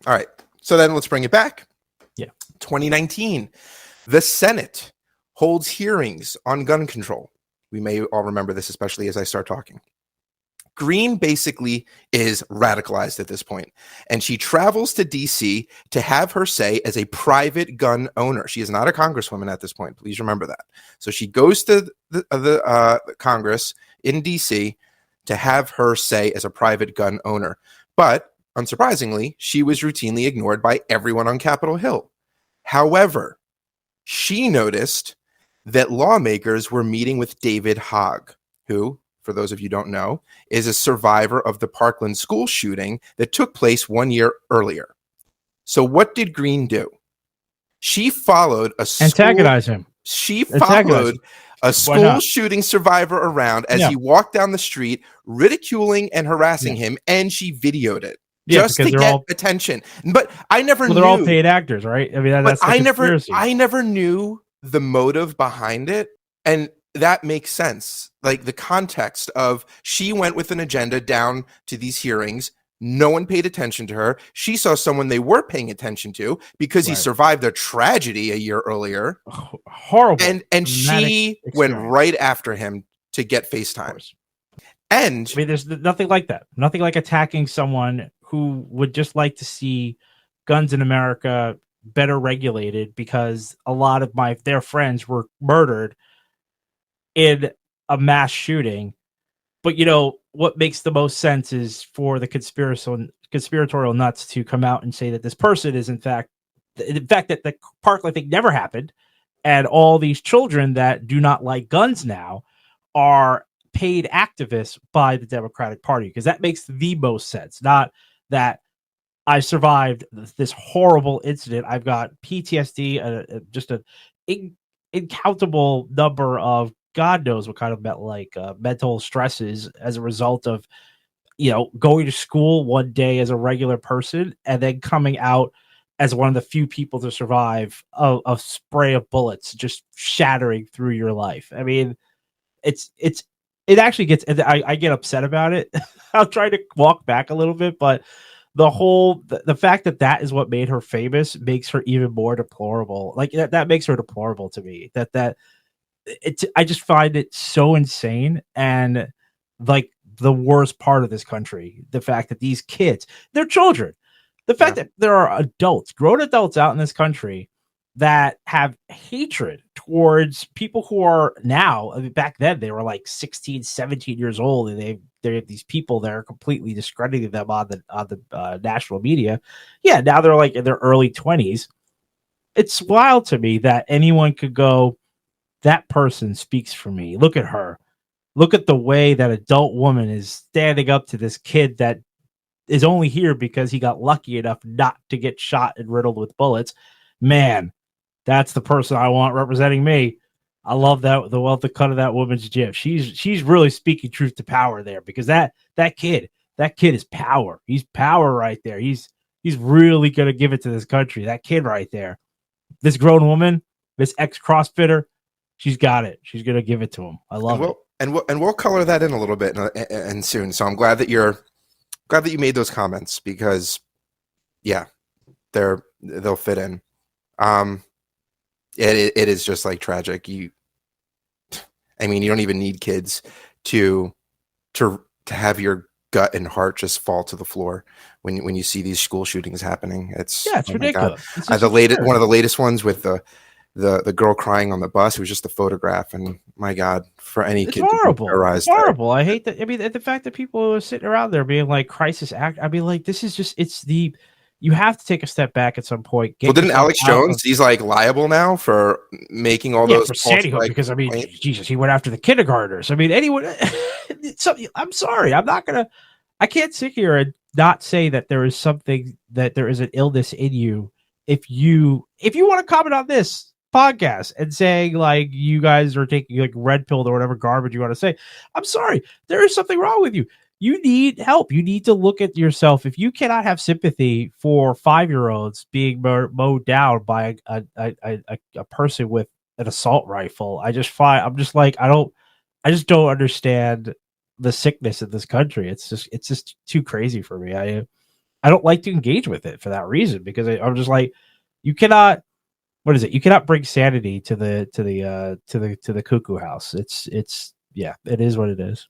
All right. So then let's bring it back. Yeah. 2019, the Senate holds hearings on gun control. We may all remember this, especially as I start talking. Greene basically is radicalized at this point, and she travels to D.C. to have her say as a private gun owner. She is not a congresswoman at this point. Please remember that. So she goes to the Congress in D.C. to have her say as a private gun owner. But unsurprisingly, she was routinely ignored by everyone on Capitol Hill. However, she noticed that lawmakers were meeting with David Hogg, who, for those of you who don't know, is a survivor of the Parkland school shooting that took place 1 year earlier. So what did Greene do? She followed a antagonize him. She followed a school shooting survivor around as he walked down the street, ridiculing and harassing him, and she videoed it. Just to get attention. But I never knew. They're all paid actors, right? I mean, that's I never knew the motive behind it. And that makes sense. Like the context of she went with an agenda down to these hearings. No one paid attention to her. She saw someone they were paying attention to because he survived a tragedy a year earlier. Horrible. And she went right after him to get FaceTime. And I mean, there's nothing like that. Nothing like attacking someone who would just like to see guns in America better regulated because a lot of their friends were murdered in a mass shooting. But you know what makes the most sense is for the conspiratorial nuts to come out and say that this person is in fact that the Parkland thing never happened, and all these children that do not like guns now are paid activists by the Democratic Party, because that makes the most sense. Not that I survived this horrible incident. I've got PTSD, just an incountable number of God knows what kind of mental stresses as a result of, going to school one day as a regular person and then coming out as one of the few people to survive a spray of bullets just shattering through your life. I mean, it actually gets, I get upset about it. I'll try to walk back a little bit, but the fact that is what made her famous makes her even more deplorable. Like that makes her deplorable to me. I just find it so insane, and like the worst part of this country, the fact that these kids, they're children. The fact that there are grown adults out in this country that have hatred towards people who are now, I mean, back then they were like 16, 17 years old, and they have these people that are completely discrediting them on the national media. Yeah, now they're like in their early 20s. It's wild to me that anyone could go, that person speaks for me. Look at her. Look at the way that adult woman is standing up to this kid that is only here because he got lucky enough not to get shot and riddled with bullets. Man, that's the person I want representing me. I love the cut of that woman's gif. She's really speaking truth to power there, because that kid is power. He's power right there. He's really gonna give it to this country. That kid right there. This grown woman, this ex-CrossFitter, she's got it. She's gonna give it to him. I love it. And we'll color that in a little bit and soon. So I'm glad that you made those comments, because they'll fit in. It is just like tragic. You don't even need kids to have your gut and heart just fall to the floor when you see these school shootings happening. It's ridiculous. One of the latest ones with the girl crying on the bus. It was just a photograph, and my God, for any kid horrible. to be terrorized. Horrible. I hate that. I mean, the fact that people are sitting around there being like crisis act. I mean, like, this is just, you have to take a step back at some point. Well, didn't Alex Jones, he's like liable now for making all those for Sandy Hook, because I mean, Jesus, he went after the kindergartners. I mean, anyone. I'm sorry, I can't sit here and not say that there is an illness in you. If you want to comment on this podcast and saying like you guys are taking like red pill or whatever garbage you want to say, I'm sorry, there is something wrong with you. You need help. You need to look at yourself. If you cannot have sympathy for 5-year-olds being mowed down by a person with an assault rifle, I just don't understand the sickness in this country. It's just too crazy for me. I don't like to engage with it for that reason, because I'm just like, you cannot. What is it? You cannot bring sanity to the cuckoo house. It's yeah, it is what it is.